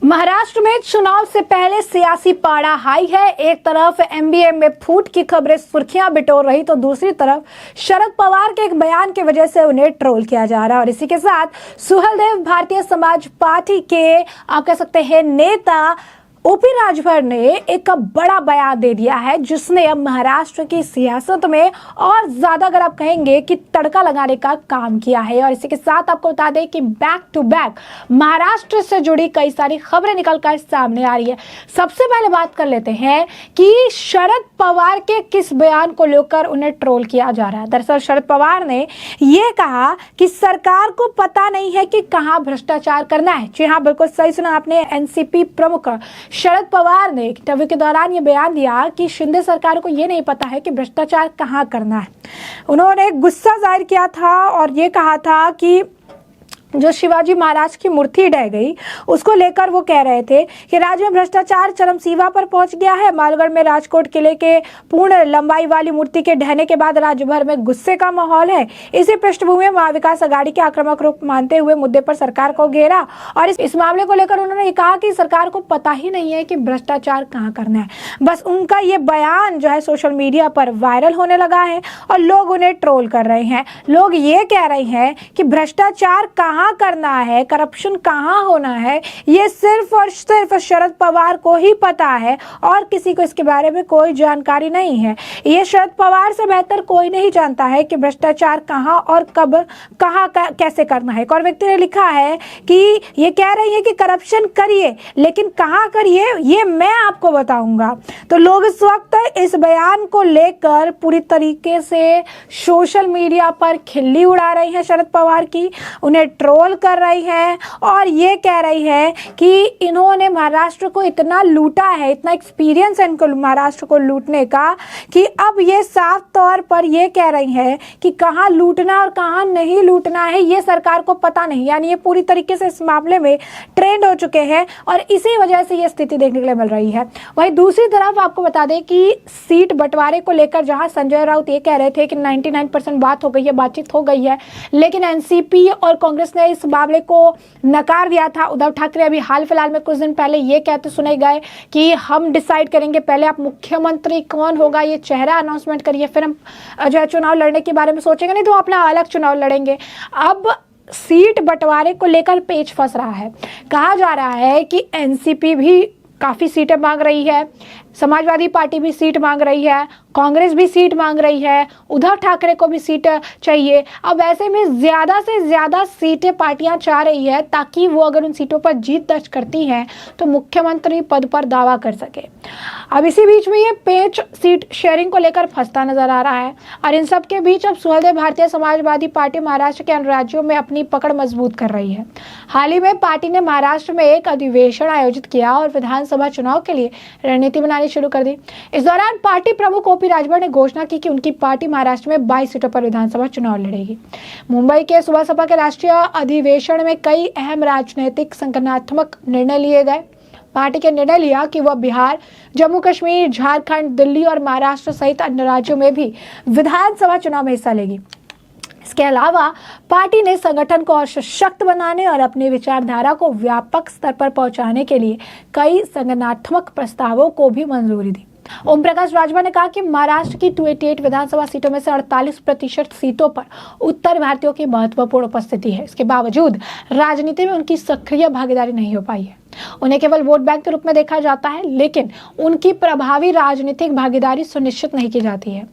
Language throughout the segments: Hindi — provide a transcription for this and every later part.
महाराष्ट्र में चुनाव से पहले सियासी पारा हाई है। एक तरफ एमबीए में फूट की खबरें सुर्खियां बिटोर रही तो दूसरी तरफ शरद पवार के एक बयान की वजह से उन्हें ट्रोल किया जा रहा है। और इसी के साथ सुहेलदेव भारतीय समाज पार्टी के आप कह सकते हैं नेता ओपी राजभर ने एक बड़ा बयान दे दिया है, जिसने अब महाराष्ट्र की सियासत में और ज्यादा अगर आप कहेंगे कि तड़का लगाने का काम किया है। और इसी के साथ आपको बता दें कि बैक टू बैक महाराष्ट्र से जुड़ी कई सारी खबरें निकलकर सामने आ रही है। सबसे पहले बात कर लेते हैं कि शरद पवार के किस बयान को लेकर उन्हें ट्रोल किया जा रहा है। दरअसल शरद पवार ने यह कहा कि सरकार को पता नहीं है कि कहां भ्रष्टाचार करना है। जी हाँ, बिल्कुल सही सुना आपने। एनसीपी प्रमुख शरद पवार ने इंटरव्यू के दौरान ये बयान दिया कि शिंदे सरकार को ये नहीं पता है कि भ्रष्टाचार कहां करना है। उन्होंने गुस्सा जाहिर किया था और ये कहा था कि जो शिवाजी महाराज की मूर्ति ढह गई उसको लेकर वो कह रहे थे कि राज्य में भ्रष्टाचार चरम सीमा पर पहुंच गया है। मालगढ़ में राजकोट किले के पूर्ण लंबाई वाली मूर्ति के ढहने के बाद राज्य भर में गुस्से का माहौल है। इसी पृष्ठभूमि में महाविकास अघाड़ी के आक्रामक रूप मानते हुए मुद्दे पर सरकार को घेरा और इस मामले को लेकर उन्होंने कहा कि सरकार को पता ही नहीं है कि भ्रष्टाचार कहाँ करना है। बस उनका ये बयान जो है सोशल मीडिया पर वायरल होने लगा है और लोग उन्हें ट्रोल कर रहे हैं। लोग ये कह रहे हैं कि भ्रष्टाचार कहाँ करना है, करप्शन कहां होना है, ये सिर्फ और सिर्फ शरद पवार को ही पता है और किसी को इसके बारे में कोई जानकारी नहीं है। ये शरद पवार से बेहतर कोई नहीं जानता है कि भ्रष्टाचार कहां और कब कहां कैसे करना है। एक और व्यक्ति ने लिखा है कि ये कह रही है कि करप्शन करिए, लेकिन कहां करिए ये मैं आपको बताऊंगा। तो लोग इस वक्त इस बयान को लेकर पूरी तरीके से सोशल मीडिया पर खिल्ली उड़ा रही है शरद पवार की, उन्हें ट्रोल कर रही है और ये कह रही है कि इन्होंने महाराष्ट्र को इतना लूटा है, इतना एक्सपीरियंस है इनको महाराष्ट्र को लूटने का, कि अब ये साफ तौर पर ये कह रही है कि कहां लूटना और कहां नहीं लूटना है ये सरकार को पता नहीं। यानी ये पूरी तरीके से इस मामले में ट्रेंड हो चुके हैं और इसी वजह से ये स्थिति देखने के लिए मिल रही है। वहीं दूसरी तरफ आपको बता दें कि सीट बंटवारे को लेकर जहां संजय राउत ये कह रहे थे कि 99% बात हो गई है, बातचीत हो गई है, लेकिन एनसीपी और कांग्रेस ने इस मामले को नकार दिया था। उद्धव ठाकरे अभी हाल फिलहाल में कुछ दिन पहले ये कहते सुने गए कि हम डिसाइड करेंगे, पहले आप मुख्यमंत्री कौन होगा ये चेहरा अनाउंसमेंट करिए, फिर हम जो है चुनाव लड़ने के बारे में सोचेंगे, नहीं तो अपना अलग चुनाव लड़ेंगे। अब सीट बंटवारे को लेकर पेच फंस रहा है। कहा जा रहा है कि एनसीपी भी काफी सीटें मांग रही है, समाजवादी पार्टी भी सीट मांग रही है, कांग्रेस भी सीट मांग रही है, उद्धव ठाकरे को भी सीट चाहिए। अब ऐसे में ज्यादा से ज्यादा सीटें पार्टियां चाह रही है ताकि वो अगर उन सीटों पर जीत दर्ज करती हैं तो मुख्यमंत्री पद पर दावा कर सके। अब इसी बीच में ये पेच सीट शेयरिंग को लेकर फंसता नजर आ रहा है और इन सब के बीच अब सुहेलदेव भारतीय समाजवादी पार्टी महाराष्ट्र के अन्य राज्यों में अपनी पकड़ मजबूत कर रही है। हाल ही में पार्टी ने महाराष्ट्र में एक अधिवेशन आयोजित किया और विधानसभा चुनाव के लिए रणनीति बनानी शुरू कर दी। इस दौरान पार्टी प्रमुख ओपी राजभर ने घोषणा की कि उनकी पार्टी महाराष्ट्र में 22 सीटों पर विधानसभा चुनाव लड़ेगी। मुंबई के सुबह सपा के राष्ट्रीय अधिवेशन में कई अहम राजनीतिक संगठनात्मक निर्णय लिए गए। पार्टी के निर्णय लिया कि वह बिहार, जम्मू कश्मीर, झारखंड, दिल्ली और महाराष्ट्र सहित अन्य राज्यों में भी विधानसभा चुनाव में हिस्सा लेगी। इसके अलावा पार्टी ने संगठन को और सशक्त बनाने और अपनी विचारधारा को व्यापक स्तर पर पहुंचाने के लिए कई संगठनात्मक प्रस्तावों को भी मंजूरी दी। ओम प्रकाश राजभर ने कहा कि महाराष्ट्र की 288 विधानसभा सीटों में से 48% सीटों पर उत्तर भारतीयों की महत्वपूर्ण उपस्थिति है। इसके बावजूद राजनीति में उनकी सक्रिय भागीदारी नहीं हो पाई है। उन्हें केवल वोट बैंक के रूप में देखा जाता है, लेकिन उनकी प्रभावी राजनीतिक भागीदारी सुनिश्चित नहीं की जाती है।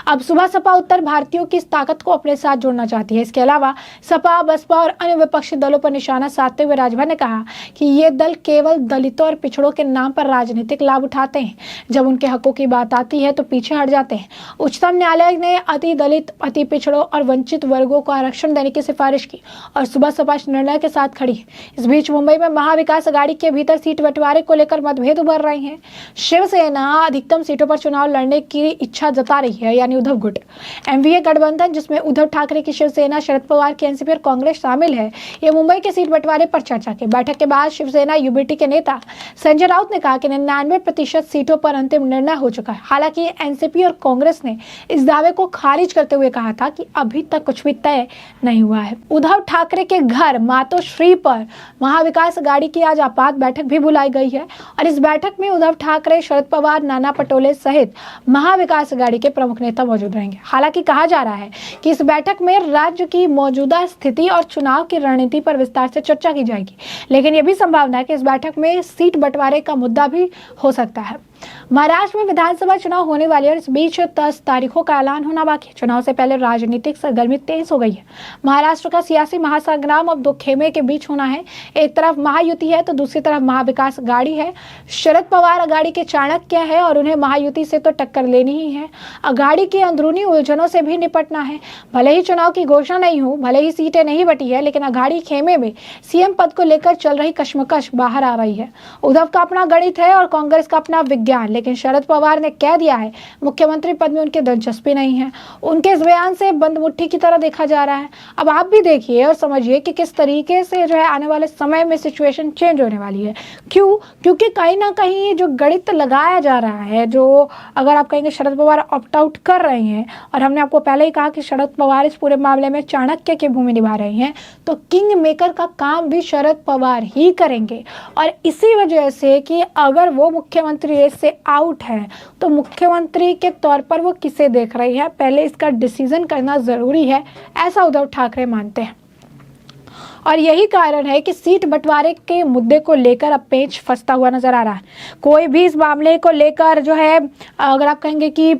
अब सुबह सपा उत्तर भारतीयों की इस ताकत को अपने साथ जोड़ना चाहती है। इसके अलावा सपा, बसपा और अन्य विपक्षी दलों पर निशाना साधते हुए राजभर ने कहा कि ये दल केवल दलितों और पिछड़ों के नाम पर राजनीतिक लाभ उठाते हैं। जब उनके हकों की बात आती है तो पीछे हट जाते हैं। उच्चतम न्यायालय ने अति दलित, अति पिछड़ों और वंचित वर्गों को आरक्षण देने की सिफारिश की और सुबह सपा इस निर्णय के साथ खड़ी है। इस बीच मुंबई में महाविकास अघाड़ी के भीतर सीट बंटवारे को लेकर मतभेद उभर रहे हैं। शिवसेना अधिकतम सीटों पर चुनाव लड़ने की इच्छा जता रही है, यानी उद्धव गुट। एमवीए गठबंधन जिसमें उद्धव ठाकरे की शिवसेना, शरद पवार की एनसीपी और कांग्रेस शामिल है, ये मुंबई के सीट बंटवारे पर चर्चा की। बैठक के बाद शिवसेना यूबीटी के नेता संजय राउत ने कहा कि 99% सीटों पर अंतिम निर्णय हो चुका है। हालांकि एनसीपी और कांग्रेस ने इस दावे को खारिज करते हुए कहा था कि अभी तक कुछ भी तय नहीं हुआ है। उद्धव ठाकरे के घर मातोश्री पर महाविकास अघाड़ी की आज आपात बैठक भी बुलाई गई है और इस बैठक में उद्धव ठाकरे, शरद पवार, नाना पटोले सहित महाविकास अघाड़ी के प्रमुख नेता मौजूद रहेंगे। हालांकि कहा जा रहा है कि इस बैठक में राज्य की मौजूदा स्थिति और चुनाव की रणनीति पर विस्तार से चर्चा की जाएगी, लेकिन यह भी संभावना है कि इस बैठक में सीट बंटवारे का मुद्दा भी हो सकता है। महाराष्ट्र में विधानसभा चुनाव होने वाले और इस बीच 10 तारीखों का ऐलान होना बाकी है। चुनाव से पहले राजनीतिक सरगर्मी तेज हो गई है। महाराष्ट्र का सियासी महासंग्राम अब दो खेमे के बीच होना है। एक तरफ महायुति है तो दूसरी तरफ महाविकास अघाड़ी है। शरद पवार अघाड़ी के चाणक्य है और उन्हें महायुति से तो टक्कर लेनी ही है। अघाड़ी की अंदरूनी उलझनों से भी निपटना है। भले ही चुनाव की घोषणा नहीं हो, भले ही सीटें नहीं बटी है, लेकिन अघाड़ी खेमे में सीएम पद को लेकर चल रही कश्मकश बाहर आ रही है। उद्धव का अपना गणित है और कांग्रेस का अपना ज्ञान, लेकिन शरद पवार ने कह दिया है मुख्यमंत्री पद में उनकी दिलचस्पी नहीं है। उनके इस बयान से बंद मुट्ठी की तरह देखा जा रहा है। अब आप भी देखिए और समझिए कि किस तरीके से जो है आने वाले समय में सिचुएशन चेंज होने वाली है। क्यों? क्योंकि कहीं ना कहीं जो गणित लगाया जा रहा है, जो अगर आप कहेंगे शरद पवार ऑप्ट आउट कर रहे हैं, और हमने आपको पहले ही कहा कि शरद पवार इस पूरे मामले में चाणक्य की भूमि निभा रहे हैं, तो किंग मेकर का काम भी शरद पवार ही करेंगे। और इसी वजह से कि अगर वो मुख्यमंत्री रेस से आउट है तो मुख्यमंत्री के तौर पर वो किसे देख रही है, पहले इसका डिसीजन करना जरूरी है, ऐसा उद्धव ठाकरे मानते हैं। और यही कारण है कि सीट बंटवारे के मुद्दे को लेकर अब पेच फंसता हुआ नजर आ रहा है। कोई भी इस मामले को लेकर जो है, अगर आप कहेंगे कि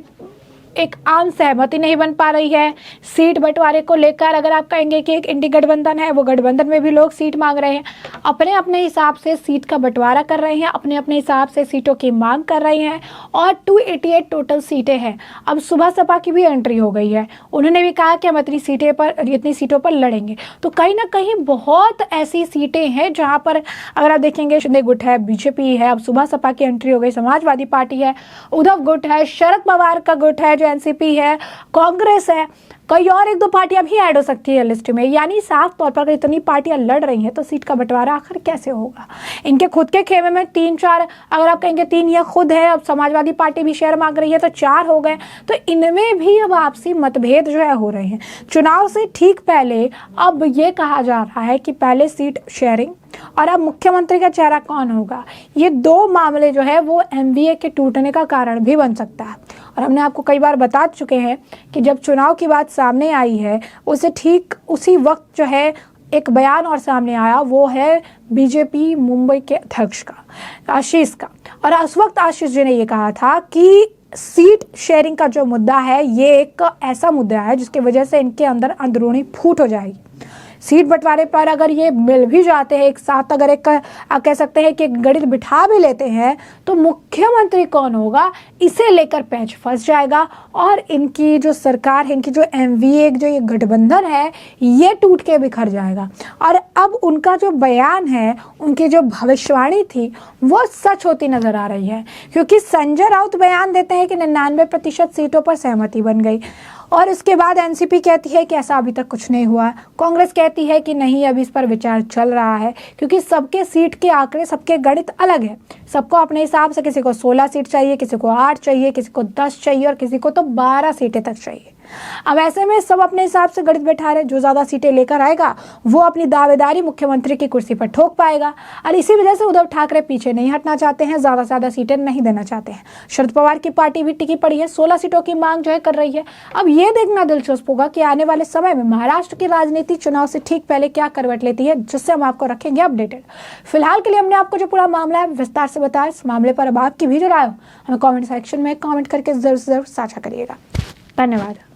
एक आम सहमति नहीं बन पा रही है। सीट बंटवारे को लेकर अगर आप कहेंगे कि एक इंडी गठबंधन है, वो गठबंधन में भी लोग सीट मांग रहे हैं, अपने अपने हिसाब से सीट का बंटवारा कर रहे हैं, अपने अपने हिसाब से सीटों की मांग कर रहे हैं और 288 टोटल सीटें हैं। अब सुबह सपा की भी एंट्री हो गई है, उन्होंने भी कहा कि हम इतनी सीटों पर लड़ेंगे। तो कहीं ना कहीं बहुत ऐसी सीटें हैं जहाँ पर अगर आप देखेंगे शिंदे गुट है, बीजेपी है, अब सुबह सपा की एंट्री हो गई, समाजवादी पार्टी है, उद्धव गुट है, शरद पवार का गुट है जो एनसीपी है, कांग्रेस है, कई और एक दो पार्टियां भी ऐड हो सकती है लिस्ट में। यानी साफ तौर पर अगर इतनी पार्टियां लड़ रही हैं तो सीट का बंटवारा आखिर कैसे होगा? इनके खुद के खेमे में 3-4, अगर आप कहेंगे 3 ये खुद है, अब समाजवादी पार्टी भी शेयर मांग रही है तो 4 हो गए। तो इनमें भी अब आपसी मतभेद जो है हो रहे हैं। चुनाव से ठीक पहले अब ये कहा जा रहा है कि पहले सीट शेयरिंग और अब मुख्यमंत्री का चेहरा कौन होगा, ये 2 मामले जो है वो एमवीए के टूटने का कारण भी बन सकता है। और हमने आपको कई बार बता चुके हैं कि जब चुनाव की बात सामने आई है, उसे ठीक उसी वक्त जो है एक बयान और सामने आया, वो है बीजेपी मुंबई के अध्यक्ष का, आशीष का। और उस वक्त आशीष जी ने ये कहा था कि सीट शेयरिंग का जो मुद्दा है ये एक ऐसा मुद्दा है जिसकी वजह से इनके अंदर अंदरूनी फूट हो जाएगी। सीट बंटवारे पर अगर ये मिल भी जाते हैं एक साथ, अगर एक आप कह सकते हैं कि गणित बिठा भी लेते हैं, तो मुख्यमंत्री कौन होगा इसे लेकर पैंच फंस जाएगा और इनकी जो सरकार है, इनकी जो एमवीए जो ये गठबंधन है, ये टूट के बिखर जाएगा। और अब उनका जो बयान है, उनकी जो भविष्यवाणी थी, वो सच होती नजर आ रही है। क्योंकि संजय राउत बयान देते हैं कि 99% सीटों पर सहमति बन गई और इसके बाद एनसीपी कहती है कि ऐसा अभी तक कुछ नहीं हुआ। कांग्रेस कहती है कि नहीं, अभी इस पर विचार चल रहा है, क्योंकि सबके सीट के आंकड़े, सबके गणित अलग है। सबको अपने हिसाब से, किसी को 16 सीट चाहिए, किसी को 8 चाहिए, किसी को 10 चाहिए और किसी को तो 12 सीटें तक चाहिए। अब ऐसे में सब अपने हिसाब से गणित बैठा रहे, जो ज्यादा सीटें लेकर आएगा वो अपनी दावेदारी मुख्यमंत्री की कुर्सी पर ठोक पाएगा। और इसी वजह से उद्धव ठाकरे पीछे नहीं हटना चाहते हैं, ज्यादा से ज्यादा सीटें नहीं देना चाहते हैं। शरद पवार की पार्टी भी टिकी पड़ी है, 16 सीटों की मांग जो है कर रही है। अब ये देखना दिलचस्प होगा कि आने वाले समय में महाराष्ट्र की राजनीति चुनाव से ठीक पहले क्या करवट लेती है, जिससे हम आपको रखेंगे अपडेटेड। फिलहाल के लिए हमने आपको जो पूरा मामला है विस्तार से बताया। इस मामले पर अब आपकी भी जो राय हो हमें कॉमेंट सेक्शन में कॉमेंट करके जरूर साझा करिएगा। धन्यवाद।